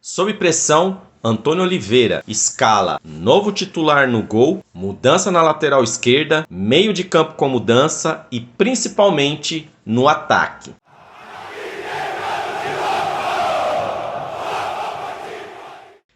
Sob pressão, Antônio Oliveira escala novo titular no gol, mudança na lateral esquerda, meio de campo com mudança e principalmente no ataque.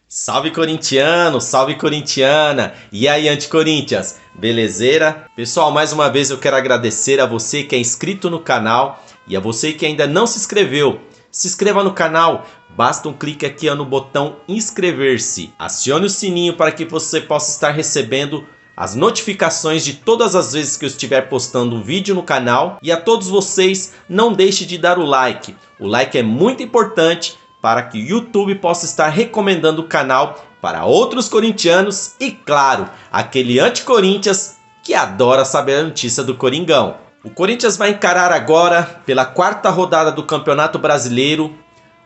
Salve corintiano, salve corintiana! E aí, anti-Corinthians, belezeira? Pessoal, mais uma vez eu quero agradecer a você que é inscrito no canal e a você que ainda não se inscreveu. Se inscreva no canal, basta um clique aqui no botão inscrever-se. Acione o sininho para que você possa estar recebendo as notificações de todas as vezes que eu estiver postando um vídeo no canal. E a todos vocês, não deixe de dar o like. O like é muito importante para que o YouTube possa estar recomendando o canal para outros corintianos e, claro, aquele anti-Corinthians que adora saber a notícia do Coringão. O Corinthians vai encarar agora, pela quarta rodada do Campeonato Brasileiro,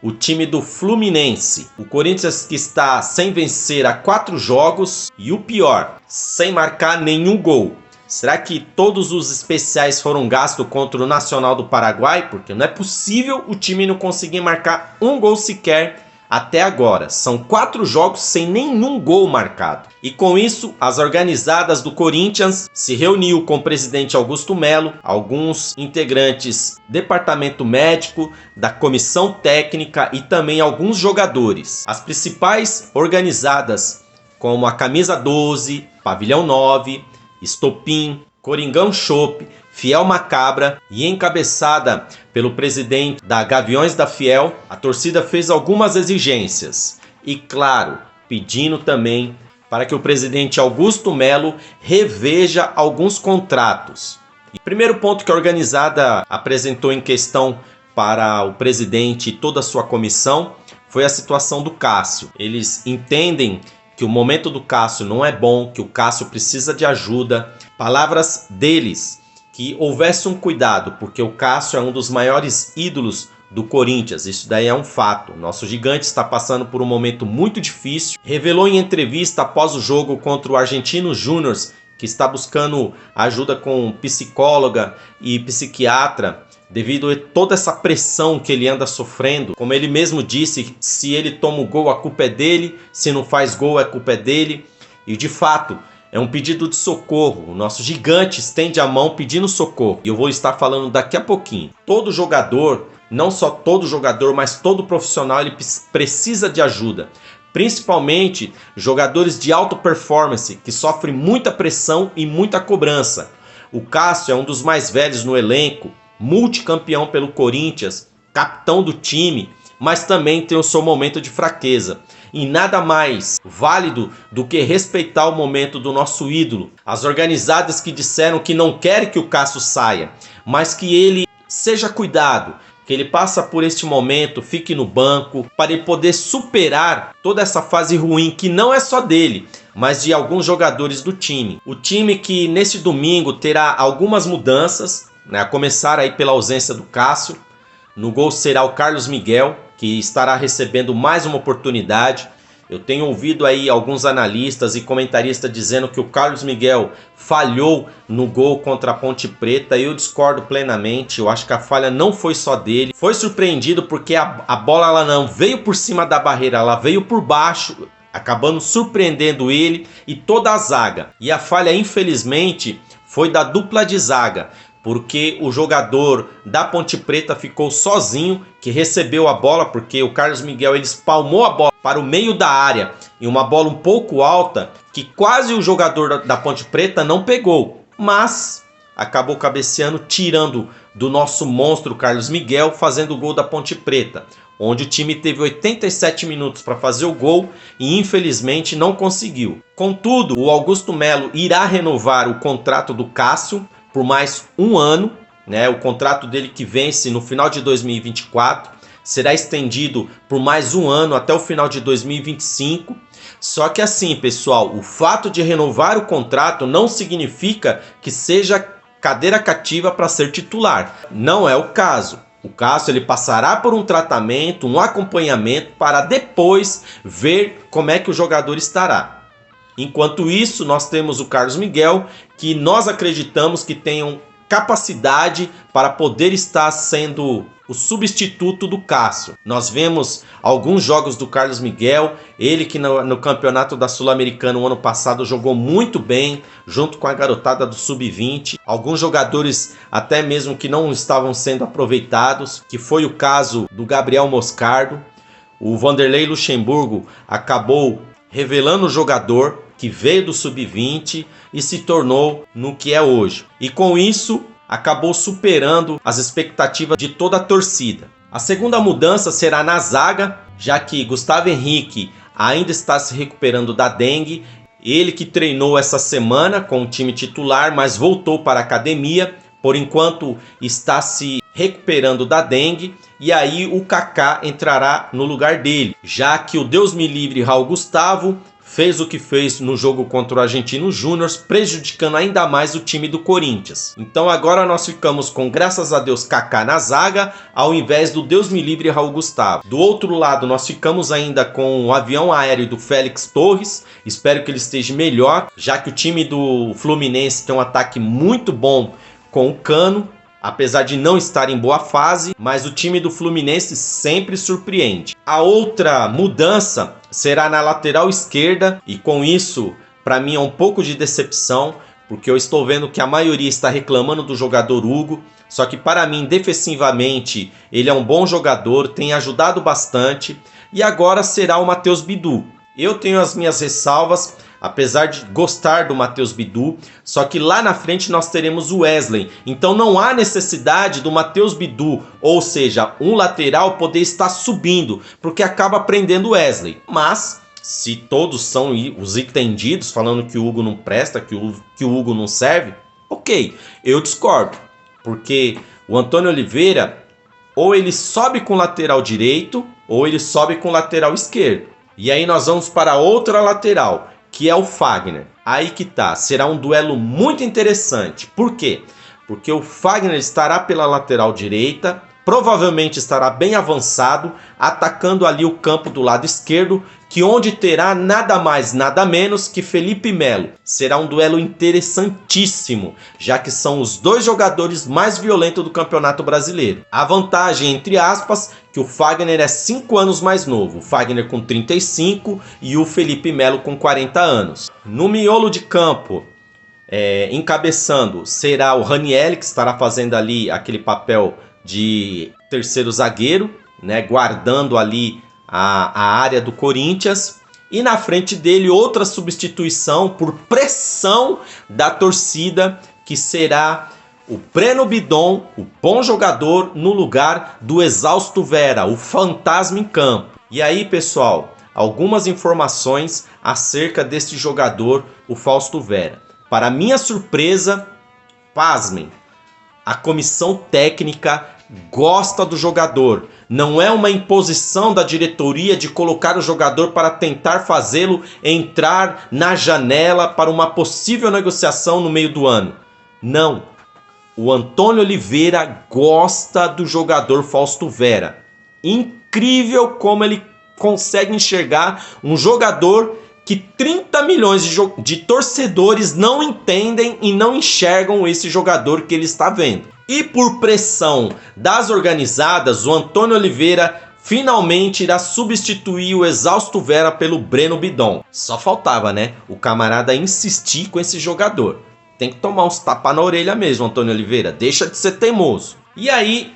o time do Fluminense. O Corinthians que está sem vencer há 4 jogos e o pior, sem marcar nenhum gol. Será que todos os especiais foram gastos contra o Nacional do Paraguai? Porque não é possível o time não conseguir marcar um gol sequer até agora. São 4 jogos sem nenhum gol marcado. E com isso, as organizadas do Corinthians se reuniu com o presidente Augusto Melo, alguns integrantes do departamento médico, da comissão técnica e também alguns jogadores. As principais organizadas, como a Camisa 12, Pavilhão 9, Estopim, Coringão Chopp, Fiel Macabra e encabeçada pelo presidente da Gaviões da Fiel, a torcida fez algumas exigências e, claro, pedindo também para que o presidente Augusto Melo reveja alguns contratos. O primeiro ponto que a organizada apresentou em questão para o presidente e toda a sua comissão foi a situação do Cássio. Eles entendem que o momento do Cássio não é bom, que o Cássio precisa de ajuda. Palavras deles, que houvesse um cuidado, porque o Cássio é um dos maiores ídolos do Corinthians, isso daí é um fato. Nosso gigante está passando por um momento muito difícil. Revelou em entrevista após o jogo contra o Argentinos Júnior, que está buscando ajuda com psicóloga e psiquiatra, devido a toda essa pressão que ele anda sofrendo. Como ele mesmo disse, se ele toma o gol, a culpa é dele, se não faz gol, a culpa é dele. E de fato, é um pedido de socorro. O nosso gigante estende a mão pedindo socorro. E eu vou estar falando daqui a pouquinho. Todo jogador, não só todo jogador, mas todo profissional, ele precisa de ajuda. Principalmente jogadores de alta performance, que sofrem muita pressão e muita cobrança. O Cássio é um dos mais velhos no elenco, multicampeão pelo Corinthians, capitão do time, mas também tem o seu momento de fraqueza. E nada mais válido do que respeitar o momento do nosso ídolo. As organizadas que disseram que não querem que o Cássio saia, mas que ele seja cuidado, que ele passa por este momento, fique no banco, para ele poder superar toda essa fase ruim, que não é só dele, mas de alguns jogadores do time. O time que neste domingo terá algumas mudanças, a começar aí pela ausência do Cássio. No gol será o Carlos Miguel, que estará recebendo mais uma oportunidade. Eu tenho ouvido aí alguns analistas e comentaristas dizendo que o Carlos Miguel falhou no gol contra a Ponte Preta. Eu discordo plenamente, eu acho que a falha não foi só dele. Foi surpreendido porque a bola ela não veio por cima da barreira, ela veio por baixo, acabando surpreendendo ele e toda a zaga. E a falha, infelizmente, foi da dupla de zaga, porque o jogador da Ponte Preta ficou sozinho, que recebeu a bola, porque o Carlos Miguel ele espalmou a bola para o meio da área, e uma bola um pouco alta, que quase o jogador da Ponte Preta não pegou, mas acabou cabeceando, tirando do nosso monstro Carlos Miguel, fazendo o gol da Ponte Preta, onde o time teve 87 minutos para fazer o gol e infelizmente não conseguiu. Contudo, o Augusto Melo irá renovar o contrato do Cássio por mais um ano, né? O contrato dele que vence no final de 2024 será estendido por mais um ano até o final de 2025. Só que assim, pessoal, o fato de renovar o contrato não significa que seja cadeira cativa para ser titular. Não é o caso. O Cássio ele passará por um tratamento, um acompanhamento para depois ver como é que o jogador estará. Enquanto isso, nós temos o Carlos Miguel, que nós acreditamos que tem capacidade para poder estar sendo o substituto do Cássio. Nós vemos alguns jogos do Carlos Miguel, ele que no campeonato da Sul-Americana o ano passado jogou muito bem, junto com a garotada do Sub-20. Alguns jogadores até mesmo que não estavam sendo aproveitados, que foi o caso do Gabriel Moscardo. O Vanderlei Luxemburgo acabou revelando o jogador que veio do Sub-20 e se tornou no que é hoje. E com isso, acabou superando as expectativas de toda a torcida. A segunda mudança será na zaga, já que Gustavo Henrique ainda está se recuperando da dengue. Ele que treinou essa semana com o time titular, mas voltou para a academia. Por enquanto está se recuperando da dengue. E aí o Kaká entrará no lugar dele, já que o Deus me livre Raul Gustavo fez o que fez no jogo contra o Argentino Júnior, prejudicando ainda mais o time do Corinthians. Então agora nós ficamos com, graças a Deus, Kaká na zaga, ao invés do Deus me livre Raul Gustavo. Do outro lado nós ficamos ainda com o avião aéreo do Félix Torres, espero que ele esteja melhor, já que o time do Fluminense tem um ataque muito bom com o Cano, apesar de não estar em boa fase, mas o time do Fluminense sempre surpreende. A outra mudança será na lateral esquerda, e com isso, para mim é um pouco de decepção, porque eu estou vendo que a maioria está reclamando do jogador Hugo, só que para mim, defensivamente, ele é um bom jogador, tem ajudado bastante, e agora será o Matheus Bidu. Eu tenho as minhas ressalvas, apesar de gostar do Matheus Bidu, só que lá na frente nós teremos o Wesley. Então não há necessidade do Matheus Bidu, ou seja, um lateral, poder estar subindo, porque acaba prendendo o Wesley. Mas, se todos são os entendidos, falando que o Hugo não presta, que o Hugo não serve, ok, eu discordo. Porque o Antônio Oliveira, ou ele sobe com o lateral direito, ou ele sobe com o lateral esquerdo. E aí nós vamos para outra lateral, que é o Fagner. Aí que tá, será um duelo muito interessante. Por quê? Porque o Fagner estará pela lateral direita, provavelmente estará bem avançado, atacando ali o campo do lado esquerdo, que onde terá nada mais, nada menos que Felipe Melo. Será um duelo interessantíssimo, já que são os dois jogadores mais violentos do Campeonato Brasileiro. A vantagem, entre aspas, que o Fagner é 5 anos mais novo, o Fagner com 35 e o Felipe Melo com 40 anos. No miolo de campo, encabeçando, será o Ranieri, que estará fazendo ali aquele papel de terceiro zagueiro, né, guardando ali a área do Corinthians. E na frente dele outra substituição por pressão da torcida, que será o Breno Bidon, o bom jogador, no lugar do exausto Vera, o fantasma em campo. E aí, pessoal, algumas informações acerca deste jogador, o Fausto Vera. Para minha surpresa, pasmem, a comissão técnica gosta do jogador. Não é uma imposição da diretoria de colocar o jogador para tentar fazê-lo entrar na janela para uma possível negociação no meio do ano. Não. O Antônio Oliveira gosta do jogador Fausto Vera. Incrível como ele consegue enxergar um jogador que 30 milhões de torcedores não entendem e não enxergam esse jogador que ele está vendo. E por pressão das organizadas, o Antônio Oliveira finalmente irá substituir o exausto Vera pelo Breno Bidon. Só faltava, né? O camarada insistir com esse jogador. Tem que tomar uns tapas na orelha mesmo, Antônio Oliveira. Deixa de ser teimoso. E aí,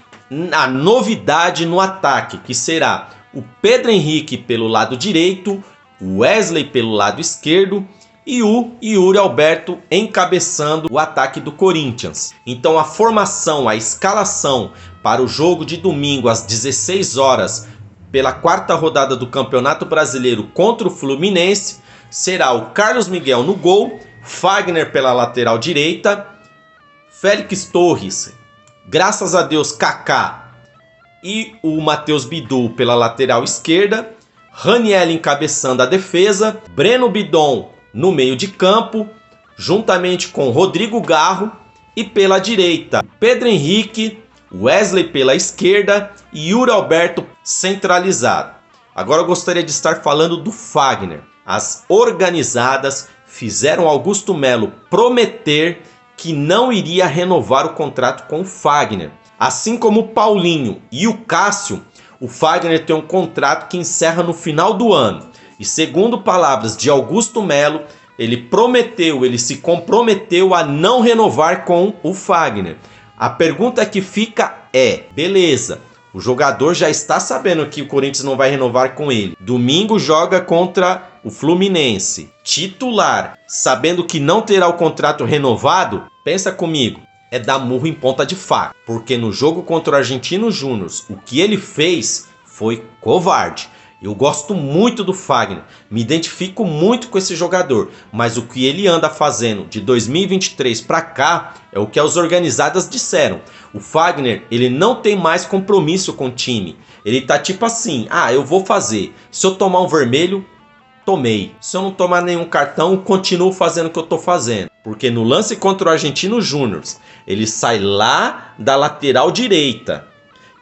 a novidade no ataque, que será o Pedro Henrique pelo lado direito, o Wesley pelo lado esquerdo e o Yuri Alberto encabeçando o ataque do Corinthians. Então a formação, a escalação para o jogo de domingo às 16 horas pela quarta rodada do Campeonato Brasileiro contra o Fluminense será o Carlos Miguel no gol, Fagner pela lateral direita, Félix Torres, graças a Deus, Kaká e o Matheus Bidu pela lateral esquerda, Ranieri encabeçando a defesa, Breno Bidon no meio de campo, juntamente com Rodrigo Garro, e pela direita, Pedro Henrique, Wesley pela esquerda e Yuri Alberto centralizado. Agora eu gostaria de estar falando do Fagner. As organizadas fizeram Augusto Melo prometer que não iria renovar o contrato com o Fagner. Assim como o Paulinho e o Cássio, o Fagner tem um contrato que encerra no final do ano. E segundo palavras de Augusto Melo, ele se comprometeu a não renovar com o Fagner. A pergunta que fica é, beleza, o jogador já está sabendo que o Corinthians não vai renovar com ele. Domingo joga contra o Fluminense. Titular, sabendo que não terá o contrato renovado, pensa comigo, é dar murro em ponta de faca. Porque no jogo contra o Argentinos Júnior, o que ele fez foi covarde. Eu gosto muito do Fagner, me identifico muito com esse jogador, mas o que ele anda fazendo de 2023 para cá é o que as organizadas disseram. O Fagner, ele não tem mais compromisso com o time. Ele tá tipo assim, eu vou fazer. Se eu tomar um vermelho, tomei. Se eu não tomar nenhum cartão, eu continuo fazendo o que eu tô fazendo. Porque no lance contra o Argentinos Júnior, ele sai lá da lateral direita,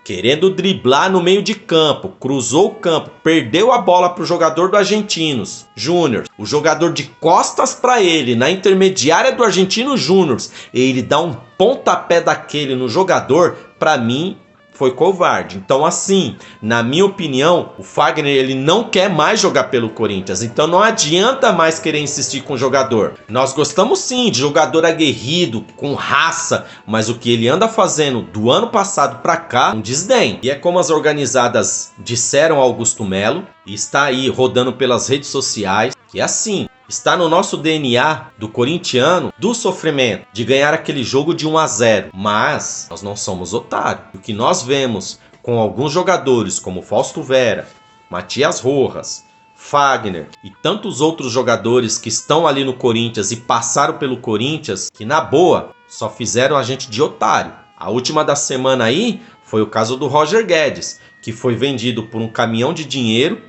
querendo driblar no meio de campo, cruzou o campo, perdeu a bola para o jogador do Argentinos Júnior. O jogador de costas para ele, na intermediária do Argentinos Júnior, ele dá um pontapé daquele no jogador, para mim foi covarde. Então assim, na minha opinião, o Fagner ele não quer mais jogar pelo Corinthians, então não adianta mais querer insistir com o jogador. Nós gostamos sim de jogador aguerrido, com raça, mas o que ele anda fazendo do ano passado para cá, um desdém. E é como as organizadas disseram ao Augusto Melo, e está aí rodando pelas redes sociais, que é assim, está no nosso DNA do corintiano, do sofrimento, de ganhar aquele jogo de 1-0. Mas nós não somos otários. O que nós vemos com alguns jogadores como Fausto Vera, Matias Rojas, Fagner e tantos outros jogadores que estão ali no Corinthians e passaram pelo Corinthians, que na boa só fizeram a gente de otário. A última da semana aí foi o caso do Roger Guedes, que foi vendido por um caminhão de dinheiro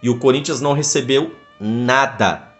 e o Corinthians não recebeu nada.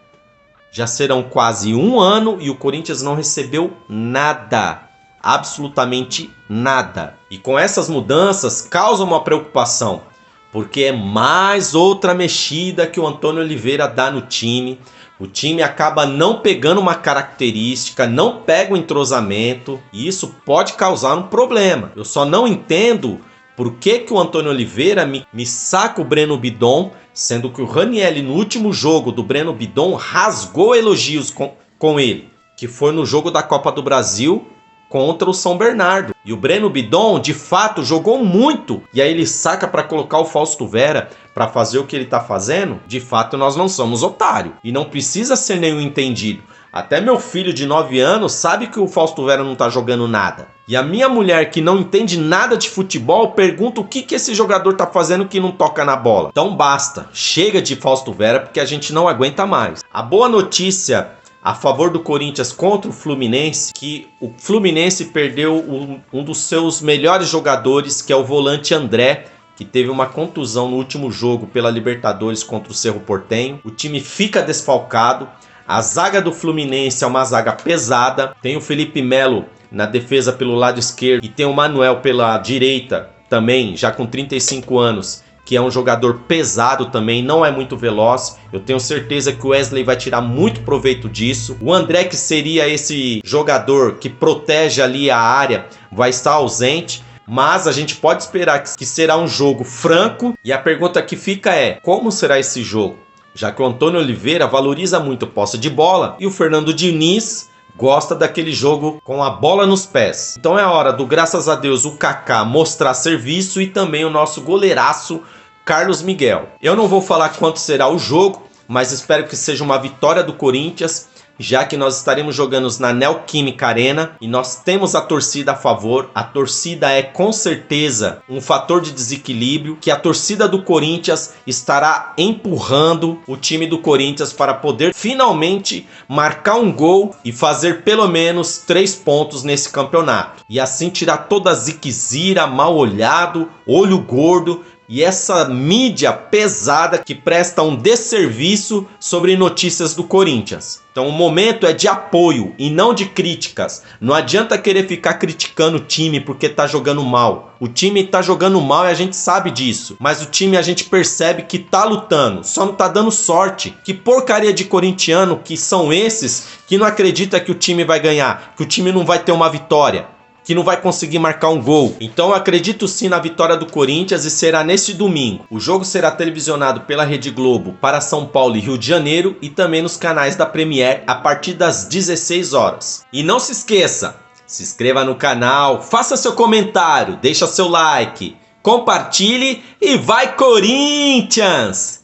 Já serão quase 1 ano e o Corinthians não recebeu nada. Absolutamente nada. E com essas mudanças causa uma preocupação, porque é mais outra mexida que o Antônio Oliveira dá no time. O time acaba não pegando uma característica, não pega o entrosamento, e isso pode causar um problema. Eu só não entendo por que o Antônio Oliveira me saca o Breno Bidon, sendo que o Ranielli no último jogo do Breno Bidon rasgou elogios com ele, que foi no jogo da Copa do Brasil contra o São Bernardo. E o Breno Bidon, de fato, jogou muito. E aí ele saca para colocar o Fausto Vera para fazer o que ele tá fazendo. De fato, nós não somos otário. E não precisa ser nenhum entendido. Até meu filho de 9 anos sabe que o Fausto Vera não tá jogando nada. E a minha mulher, que não entende nada de futebol, pergunta o que esse jogador tá fazendo que não toca na bola. Então basta, chega de Fausto Vera porque a gente não aguenta mais. A boa notícia a favor do Corinthians contra o Fluminense, que o Fluminense perdeu um dos seus melhores jogadores, que é o volante André, que teve uma contusão no último jogo pela Libertadores contra o Cerro Porteño. O time fica desfalcado. A zaga do Fluminense é uma zaga pesada. Tem o Felipe Melo na defesa pelo lado esquerdo e tem o Manuel pela direita também, já com 35 anos, que é um jogador pesado também, não é muito veloz. Eu tenho certeza que o Wesley vai tirar muito proveito disso. O André, que seria esse jogador que protege ali a área, vai estar ausente. Mas a gente pode esperar que será um jogo franco. E a pergunta que fica é, como será esse jogo? Já que o Antônio Oliveira valoriza muito a posse de bola e o Fernando Diniz gosta daquele jogo com a bola nos pés. Então é hora do, graças a Deus, o Kaká mostrar serviço e também o nosso goleiraço Carlos Miguel. Eu não vou falar quanto será o jogo, mas espero que seja uma vitória do Corinthians, já que nós estaremos jogando na Neoquímica Arena e nós temos a torcida a favor. A torcida é com certeza um fator de desequilíbrio, que a torcida do Corinthians estará empurrando o time do Corinthians para poder finalmente marcar um gol e fazer pelo menos 3 pontos nesse campeonato. E assim tirar toda a ziquezira, mal olhado, olho gordo e essa mídia pesada que presta um desserviço sobre notícias do Corinthians. Então o momento é de apoio e não de críticas. Não adianta querer ficar criticando o time porque tá jogando mal. O time tá jogando mal e a gente sabe disso. Mas o time a gente percebe que tá lutando, só não tá dando sorte. Que porcaria de corintiano que são esses que não acredita que o time vai ganhar, que o time não vai ter uma vitória, que não vai conseguir marcar um gol. Então eu acredito sim na vitória do Corinthians e será neste domingo. O jogo será televisionado pela Rede Globo para São Paulo e Rio de Janeiro e também nos canais da Premier a partir das 16 horas. E não se esqueça, se inscreva no canal, faça seu comentário, deixa seu like, compartilhe e vai Corinthians!